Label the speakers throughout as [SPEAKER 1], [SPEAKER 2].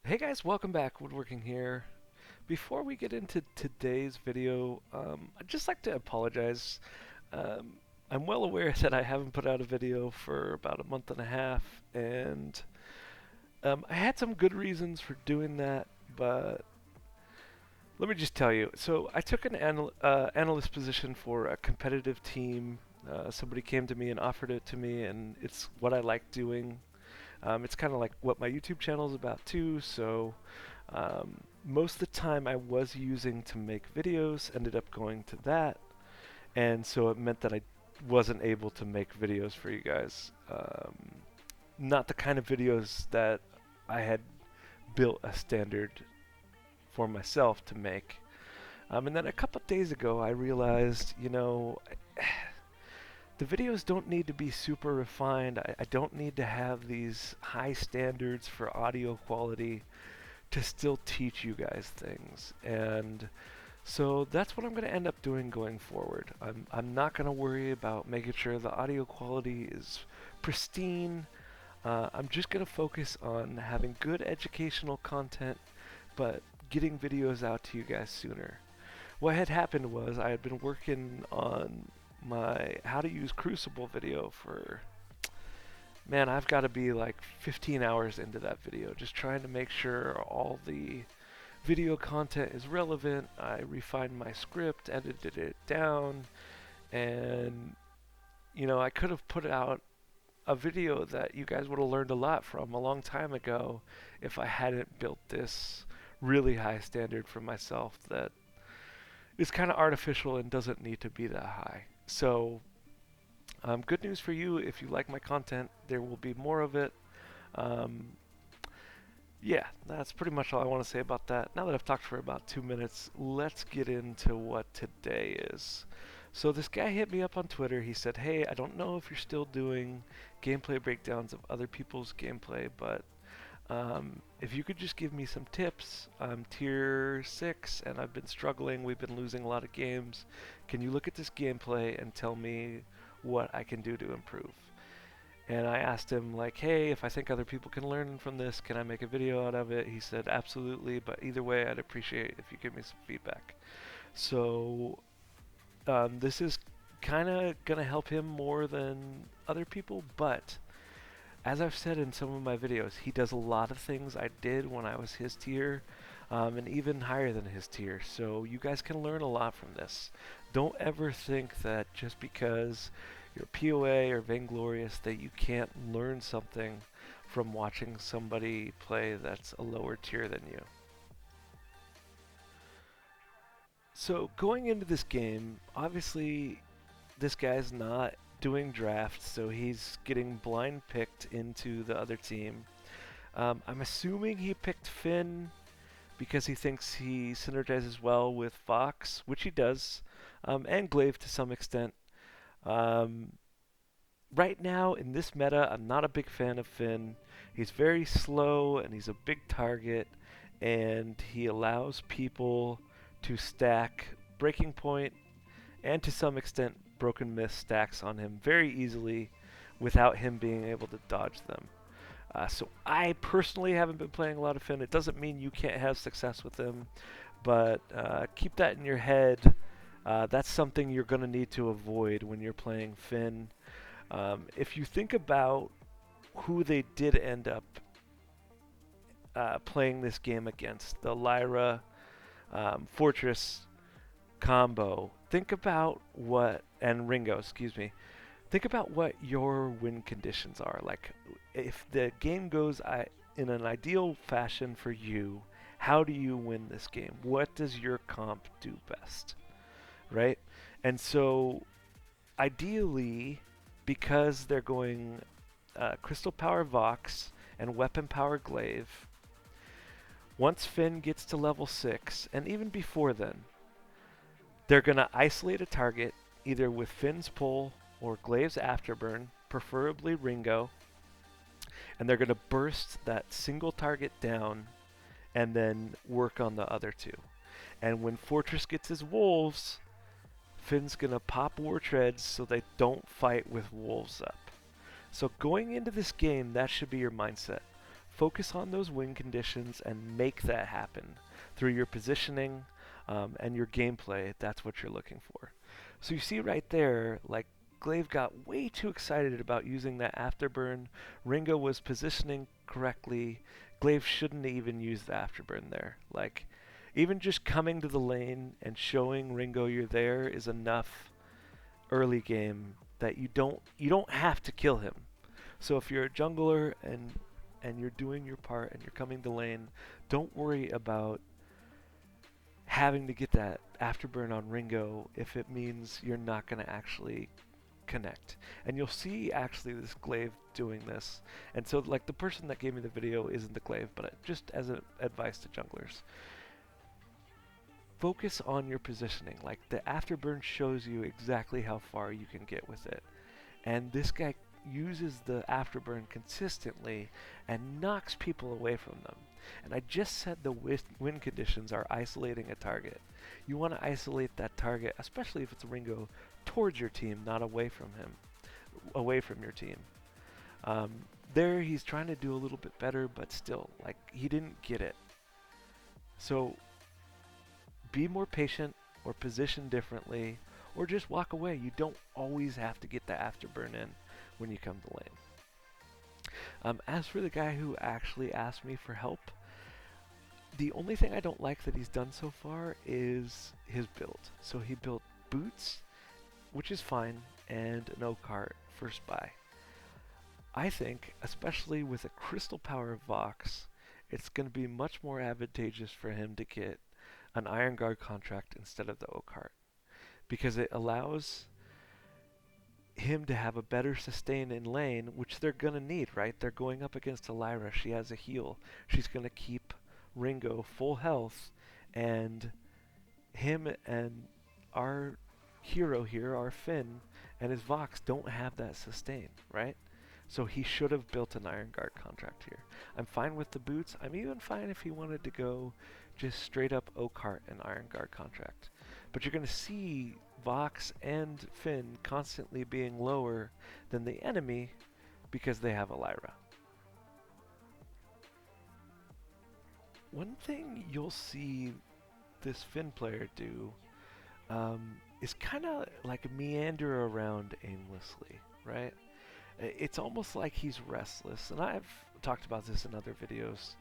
[SPEAKER 1] Hey guys, welcome back. Woodworking here. Before we get into today's video, I'd just like to apologize. Um, I'm well aware that I haven't put out a video for about a month and a half, and I had some good reasons for doing that, but let me just tell you. So I took an analyst position for a competitive team. Somebody came to me and offered it to me, and it's what I like doing. It's kind of like what my YouTube channel is about too, so most of the time I was using to make videos ended up going to that, and so it meant that I wasn't able to make videos for you guys. Not the kind of videos that I had built a standard for myself to make. And then a couple of days ago I realized, the videos don't need to be super refined. I don't need to have these high standards for audio quality to still teach you guys things. And so that's what I'm going to end up doing going forward. I'm not going to worry about making sure the audio quality is pristine. I'm just going to focus on having good educational content, but getting videos out to you guys sooner. What had happened was I had been working on my how to use Crucible video for, man, I've got to be like 15 hours into that video, just trying to make sure all the video content is relevant. I refined my script, edited it down, and I could have put out a video that you guys would have learned a lot from a long time ago if I hadn't built this really high standard for myself that is kind of artificial and doesn't need to be that high. So, good news for you. If you like my content, there will be more of it. Um, yeah, that's pretty much all I want to say about that. Now that I've talked for about 2 minutes, let's get into what today is. So this guy hit me up on Twitter. He said, "Hey, I don't know if you're still doing gameplay breakdowns of other people's gameplay, but if you could just give me some tips. I'm tier 6 and I've been struggling. We've been losing a lot of games. Can you look at this gameplay and tell me what I can do to improve?" And I asked him, like, "Hey, if I think other people can learn from this, can I make a video out of it?" He said, "Absolutely, but either way, I'd appreciate if you give me some feedback." So this is kind of going to help him more than other people, but as I've said in some of my videos, he does a lot of things I did when I was his tier, and even higher than his tier. So you guys can learn a lot from this. Don't ever think that just because you're POA or Vainglorious that you can't learn something from watching somebody play that's a lower tier than you. So going into this game, obviously this guy's not doing drafts, so he's getting blind picked into the other team. I'm assuming he picked Phinn because he thinks he synergizes well with Fox, which he does, and Glaive to some extent. Um, right now, in this meta, I'm not a big fan of Phinn. He's very slow, and he's a big target, and he allows people to stack Breaking Point and to some extent Broken Mist stacks on him very easily without him being able to dodge them. So I personally haven't been playing a lot of Phinn. It doesn't mean you can't have success with him, but keep that in your head. That's something you're going to need to avoid when you're playing Phinn. If you think about who they did end up playing this game against, the Lyra Fortress combo, think about what, and Ringo, excuse me, think about what your win conditions are. Like, if the game goes in an ideal fashion for you, how do you win this game? What does your comp do best? Right? And so, ideally, because they're going Crystal Power Vox and Weapon Power Glaive, once Phinn gets to level 6, and even before then, they're going to isolate a target either with Finn's pull or Glaive's afterburn, preferably Ringo, and they're going to burst that single target down and then work on the other two. And when Fortress gets his wolves, Finn's going to pop War Treads so they don't fight with wolves up. So going into this game, that should be your mindset. focus on those win conditions and make that happen through your positioning and your gameplay. That's what you're looking for. So you see right there, like Glaive got way too excited about using that afterburn. Ringo was positioning correctly. Glaive shouldn't even use the afterburn there. Like, even just coming to the lane and showing Ringo you're there is enough early game that you don't have to kill him. So if you're a jungler and you're doing your part and you're coming to lane, don't worry about having to get that afterburn on Ringo if it means you're not going to actually connect. And you'll see actually this Glaive doing this. And so like the person that gave me the video isn't the Glaive, but just as an advice to junglers. Focus on your positioning. Like the afterburn shows you exactly how far you can get with it. And this guy uses the afterburn consistently and knocks people away from them. And I just said the win conditions are isolating a target. You want to isolate that target, especially if it's Ringo, towards your team, not away from him, away from your team. There he's trying to do a little bit better, but still, like, he didn't get it. So be more patient or position differently or just walk away. You don't always have to get the afterburn in when you come to lane. As for the guy who actually asked me for help, the only thing I don't like that he's done so far is his build. So he built boots, which is fine, and an O-cart first buy. I think, especially with a crystal power Vox, it's going to be much more advantageous for him to get an Iron Guard contract instead of the O-cart, because it allows him to have a better sustain in lane, which they're going to need, right? They're going up against a Lyra. She has a heal. She's going to keep Ringo full health, and him and our hero here, our Phinn, and his Vox don't have that sustain, right? So he should have built an Iron Guard contract here. I'm fine with the boots. I'm even fine if he wanted to go just straight up O-cart and Iron Guard contract. But you're going to see Vox and Phinn constantly being lower than the enemy because they have a Lyra. One thing you'll see this Phinn player do is kind of like meander around aimlessly, right? It's almost like he's restless, and I've talked about this in other videos.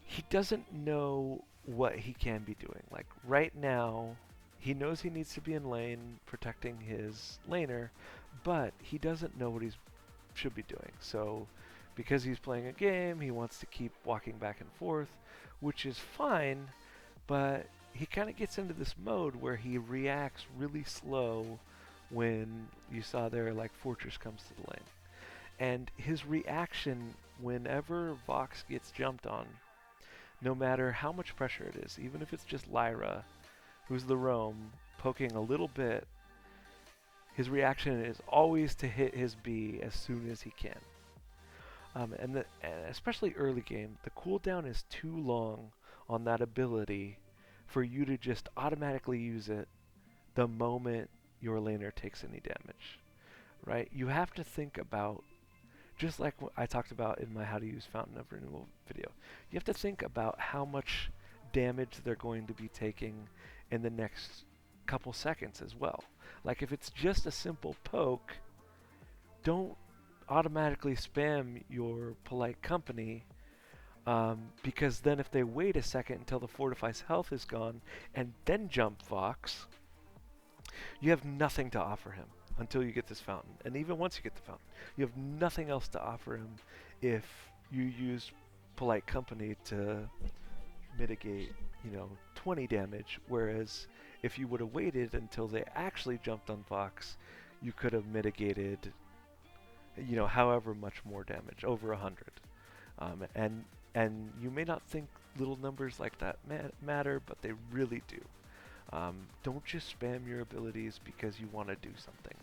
[SPEAKER 1] He doesn't know what he can be doing. Like right now, he knows he needs to be in lane protecting his laner, but he doesn't know what he should be doing. So because he's playing a game, he wants to keep walking back and forth, which is fine, but he kind of gets into this mode where he reacts really slow when you saw there like Fortress comes to the lane. And his reaction whenever Vox gets jumped on, no matter how much pressure it is, even if it's just Lyra, who's the roam, poking a little bit, his reaction is always to hit his B as soon as he can. And especially early game, the cooldown is too long on that ability for you to just automatically use it the moment your laner takes any damage, right? You have to think about, just like what I talked about in my How to Use Fountain of Renewal video, you have to think about how much damage they're going to be taking in the next couple seconds as well. Like if it's just a simple poke, don't automatically spam your polite company, because then if they wait a second until the Fortify's health is gone and then jump Vox, you have nothing to offer him until you get this fountain. And even once you get the fountain, you have nothing else to offer him if you use polite company to mitigate, 20 damage, whereas if you would have waited until they actually jumped on Vox, you could have mitigated, however much more damage, over 100. And you may not think little numbers like that matter, but they really do. Don't just spam your abilities because you want to do something.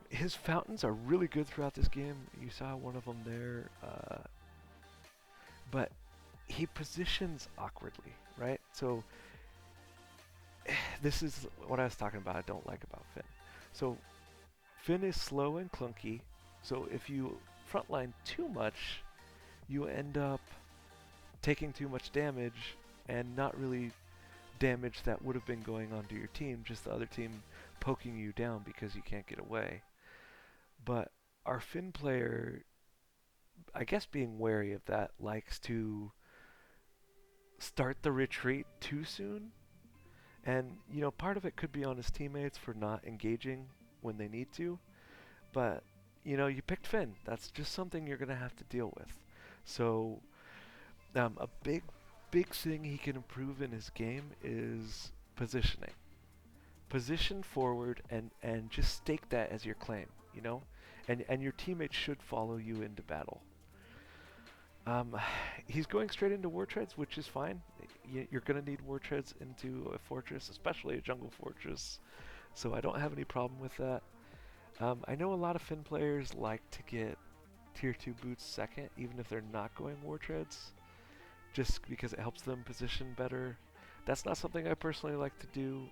[SPEAKER 1] His fountains are really good throughout this game. You saw one of them there. But he positions awkwardly, right? So this is what I was talking about I don't like about Phinn. So Phinn is slow and clunky. So if you frontline too much, you end up taking too much damage and not really damage that would have been going on to your team, just the other team poking you down because you can't get away. But our Finn player, I guess being wary of that, likes to start the retreat too soon. And, part of it could be on his teammates for not engaging when they need to. But, you picked Finn. That's just something you're going to have to deal with. So, a big thing he can improve in his game is positioning. Position forward and just stake that as your claim, and your teammates should follow you into battle. He's going straight into war treads, which is fine. You're going to need war treads into a fortress, especially a jungle fortress, so I don't have any problem with that. I know a lot of Finn players like to get tier 2 boots second, even if they're not going war treads, just because it helps them position better. That's not something I personally like to do.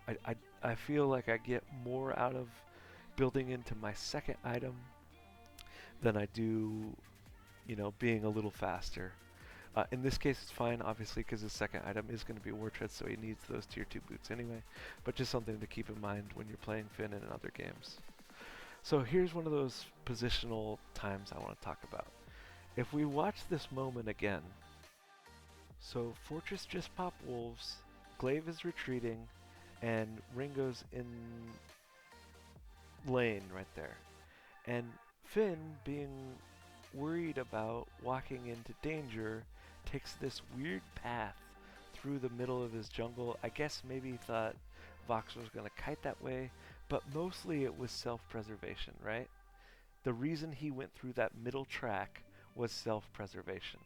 [SPEAKER 1] I feel like I get more out of building into my second item than I do, being a little faster. In this case, it's fine, obviously, because his second item is going to be War Tread, so he needs those tier 2 boots anyway. But just something to keep in mind when you're playing Finn in other games. So here's one of those positional times I want to talk about. If we watch this moment again, so Fortress just popped wolves, Glaive is retreating, and Ringo's in lane right there. And Finn, being worried about walking into danger, takes this weird path through the middle of his jungle. I guess maybe he thought Vox was going to kite that way, but mostly it was self-preservation, right? The reason he went through that middle track was self-preservation.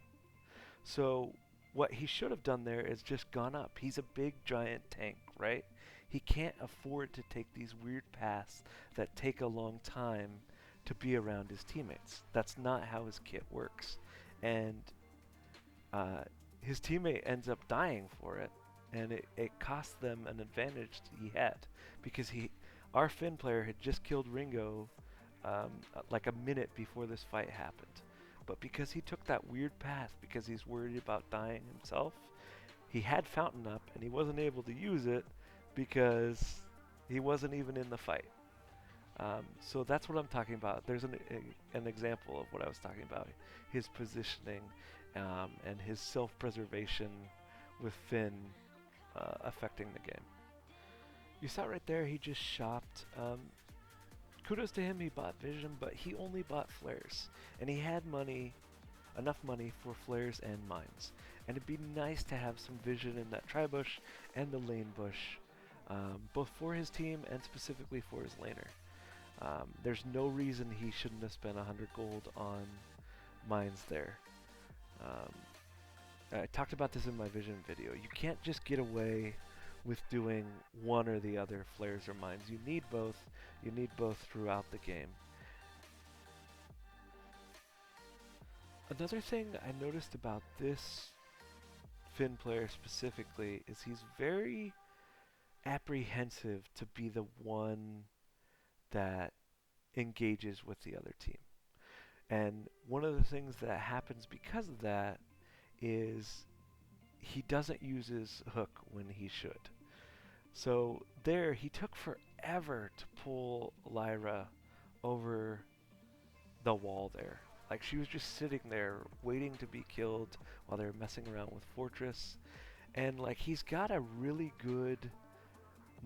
[SPEAKER 1] So what he should have done there is just gone up. He's a big giant tank, right? He can't afford to take these weird paths that take a long time to be around his teammates. That's not how his kit works. And his teammate ends up dying for it, and it cost them an advantage he had, because our Finn player had just killed Ringo like a minute before this fight happened. But because he took that weird path, because he's worried about dying himself, he had Fountain up, and he wasn't able to use it because he wasn't even in the fight. So that's what I'm talking about. There's an example of what I was talking about. His positioning and his self-preservation with Finn affecting the game. You saw right there, he just shopped. Kudos to him, he bought Vision, but he only bought Flares. And he had enough money for Flares and Mines. And it'd be nice to have some Vision in that Tri-Bush and the Lane Bush, both for his team and specifically for his laner. There's no reason he shouldn't have spent 100 gold on Mines there. I talked about this in my Vision video. You can't just get away with doing one or the other, Flares or Mines. You need both. You need both throughout the game. Another thing I noticed about this Finn player specifically is he's very apprehensive to be the one that engages with the other team. And one of the things that happens because of that is he doesn't use his hook when he should. So there, he took forever to pull Lyra over the wall there. Like, she was just sitting there waiting to be killed while they were messing around with Fortress. And like, he's got a really good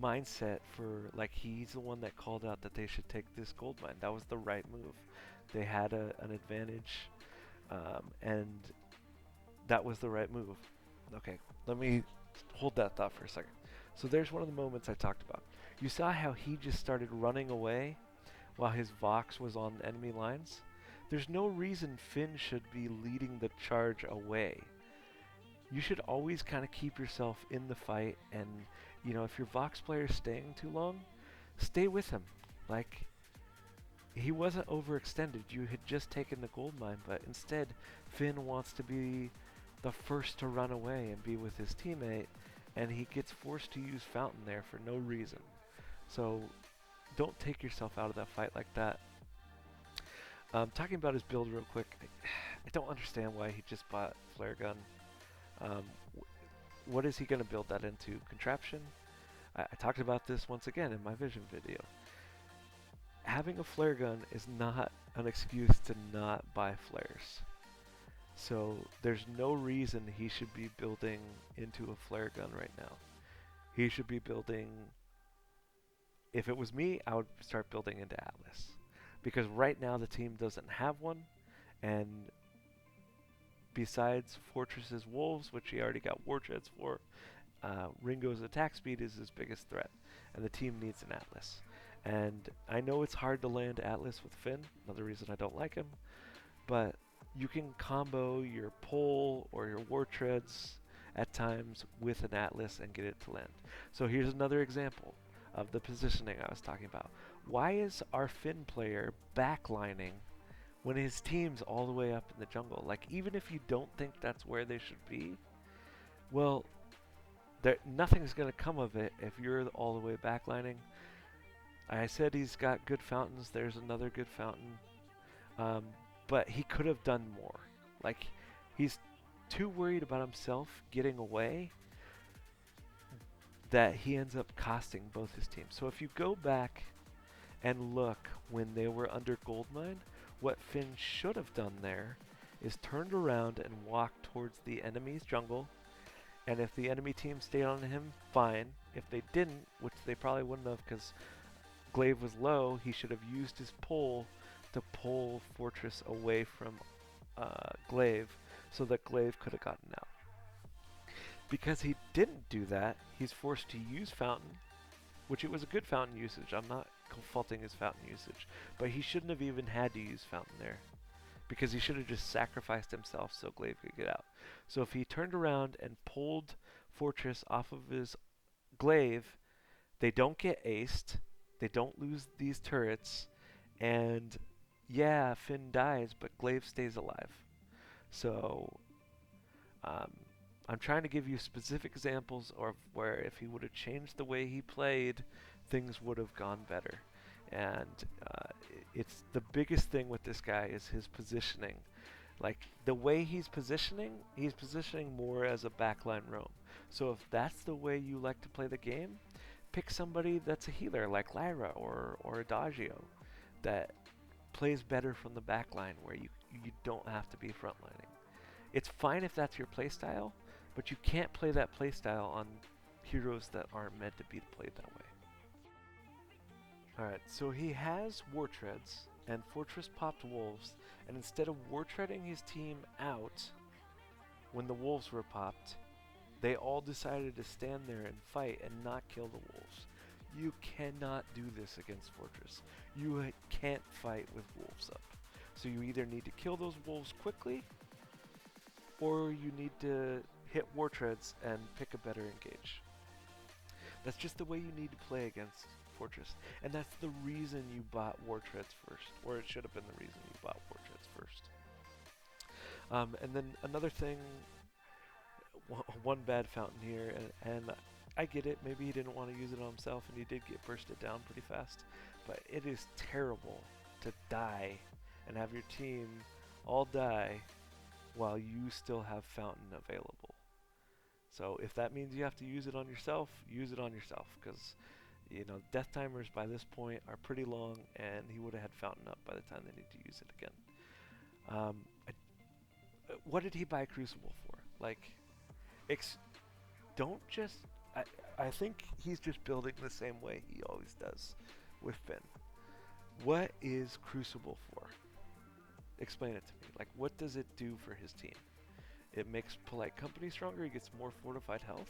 [SPEAKER 1] mindset for, like, he's the one that called out that they should take this gold mine. That was the right move. They had an advantage, and that was the right move. Okay, let me hold that thought for a second. So there's one of the moments I talked about. You saw how he just started running away while his Vox was on enemy lines? There's no reason Finn should be leading the charge away. You should always kind of keep yourself in the fight, and if your Vox player is staying too long, stay with him. Like, he wasn't overextended. You had just taken the gold mine, but instead Finn wants to be the first to run away and be with his teammate, and he gets forced to use Fountain there for no reason. So don't take yourself out of that fight like that. Talking about his build real quick, I don't understand why he just bought flare gun. Um, what is he going to build that into? Contraption? I talked about this once again in my vision video. Having a flare gun is not an excuse to not buy flares. So there's no reason he should be building into a flare gun right now. He should be building, if it was me, I would start building into Atlas. Because right now the team doesn't have one, and besides Fortress's Wolves, which he already got War Treads for, Ringo's attack speed is his biggest threat, and the team needs an Atlas. And I know it's hard to land Atlas with Phinn, another reason I don't like him, but you can combo your pole or your War Treads at times with an Atlas and get it to land. So here's another example of the positioning I was talking about. Why is our Phinn player backlining when his team's all the way up in the jungle? Like, even if you don't think that's where they should be, well, nothing's going to come of it if you're all the way backlining. I said he's got good fountains. There's another good fountain. But he could have done more. Like, he's too worried about himself getting away that he ends up costing both his teams. So if you go back and look when they were under Goldmine, what Phinn should have done there is turned around and walked towards the enemy's jungle. And if the enemy team stayed on him, fine. If they didn't, which they probably wouldn't have because Glaive was low, he should have used his pull to pull Fortress away from Glaive so that Glaive could have gotten out. Because he didn't do that, he's forced to use Fountain, which it was a good Fountain usage. I'm not faulting his Fountain usage, but he shouldn't have even had to use Fountain there because he should have just sacrificed himself so Glaive could get out. So if he turned around and pulled Fortress off of his Glaive, they don't get aced, they don't lose these turrets, and yeah, Phinn dies, but Glaive stays alive. So I'm trying to give you specific examples of where if he would have changed the way he played, things would have gone better. And it's the biggest thing with this guy is his positioning. Like, the way he's positioning more as a backline roam. So if that's the way you like to play the game, pick somebody that's a healer like Lyra or Adagio that plays better from the backline where you don't have to be frontlining. It's fine if that's your playstyle, but you can't play that playstyle on heroes that aren't meant to be played that way. Alright, so he has War Treads, and Fortress popped Wolves, and instead of War Treading his team out when the Wolves were popped, they all decided to stand there and fight and not kill the Wolves. You cannot do this against Fortress. You can't fight with Wolves up. So you either need to kill those Wolves quickly, or you need to hit War Treads and pick a better engage. That's just the way you need to play against Fortress. And that's the reason you bought War Treads first. Or it should have been the reason you bought War Treads first. And then another thing, one bad fountain here, and I get it, maybe he didn't want to use it on himself and he did get bursted down pretty fast, but it is terrible to die and have your team all die while you still have fountain available. So if that means you have to use it on yourself, use it on yourself, because you know death timers by this point are pretty long, and he would have had fountain up by the time they need to use it again. What did he buy Crucible for? Like, don't just. I think he's just building the same way he always does with Phinn. What is Crucible for? Explain it to me. Like, what does it do for his team? It makes Polite Company stronger. He gets more fortified health.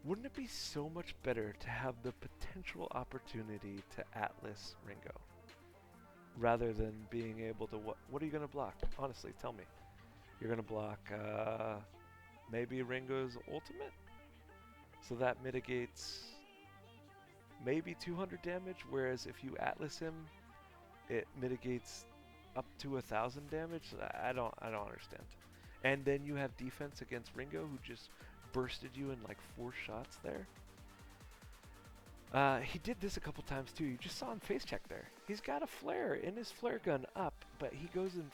[SPEAKER 1] Wouldn't it be so much better to have the potential opportunity to Atlas Ringo rather than being able to what are you going to block? Honestly, tell me. You're going to block maybe Ringo's ultimate? So that mitigates maybe 200 damage, whereas if you Atlas him, it mitigates up to 1,000 damage. I don't understand. And then you have defense against Ringo, who just bursted you in like 4 shots there. He did this a couple times too. You just saw him face check there. He's got a flare in his flare gun up, but he goes and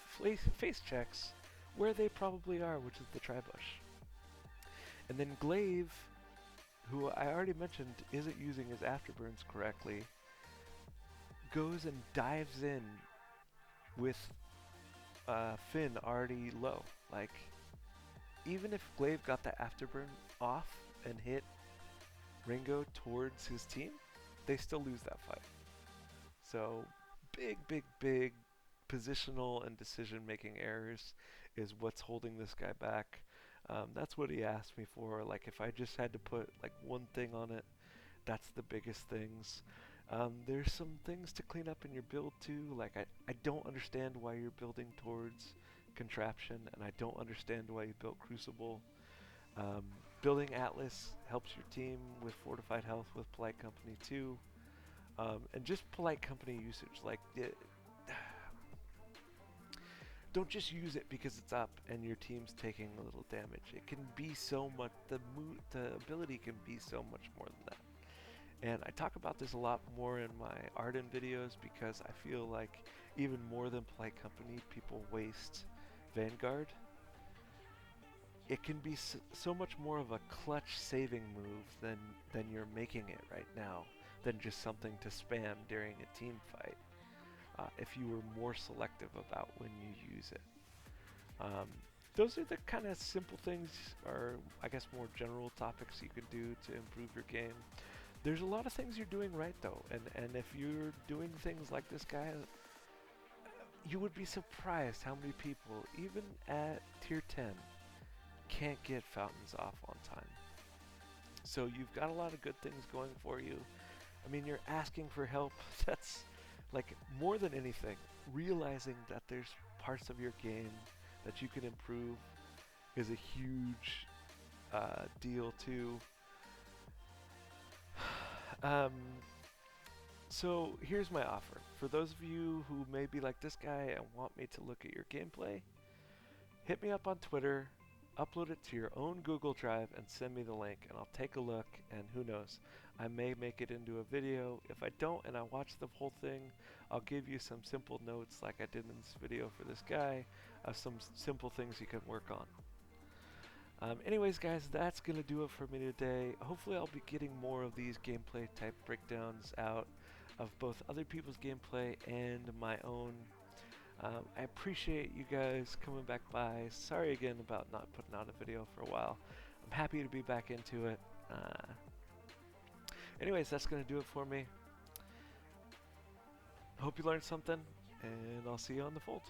[SPEAKER 1] face checks where they probably are, which is the tri-bush. And then Glaive, who I already mentioned isn't using his afterburns correctly, goes and dives in with Phinn already low. Like, even if Glaive got the afterburn off and hit Ringo towards his team, they still lose that fight. So big positional and decision-making errors is what's holding this guy back. That's what he asked me for. Like, if I just had to put like one thing on it, that's the biggest things. There's some things to clean up in your build too. Like, I don't understand why you're building towards Contraption, and I don't understand why you built Crucible. Building Atlas helps your team with fortified health with Polite Company too. And just Polite Company usage. Like, don't just use it because it's up and your team's taking a little damage. It can be so much, the ability can be so much more than that. And I talk about this a lot more in my Arden videos because I feel like even more than Polite Company, people waste Vanguard. It can be so much more of a clutch saving move than you're making it right now, than just something to spam during a team fight. If you were more selective about when you use it. Those are the kind of simple things, or I guess more general topics you could do to improve your game. There's a lot of things you're doing right though, and if you're doing things like this guy, you would be surprised how many people, even at tier 10, can't get fountains off on time. So you've got a lot of good things going for you. I mean, you're asking for help. That's like more than anything, realizing that there's parts of your game that you can improve is a huge deal too. So here's my offer. For those of you who may be like this guy and want me to look at your gameplay, hit me up on Twitter, upload it to your own Google Drive, and send me the link, and I'll take a look, and who knows, I may make it into a video. If I don't and I watch the whole thing, I'll give you some simple notes like I did in this video for this guy of some simple things you can work on. Anyways, guys, that's going to do it for me today. Hopefully I'll be getting more of these gameplay type breakdowns out of both other people's gameplay and my own. I appreciate you guys coming back by. Sorry again about not putting out a video for a while. I'm happy to be back into it. Anyways, that's going to do it for me. Hope you learned something, and I'll see you on the fold.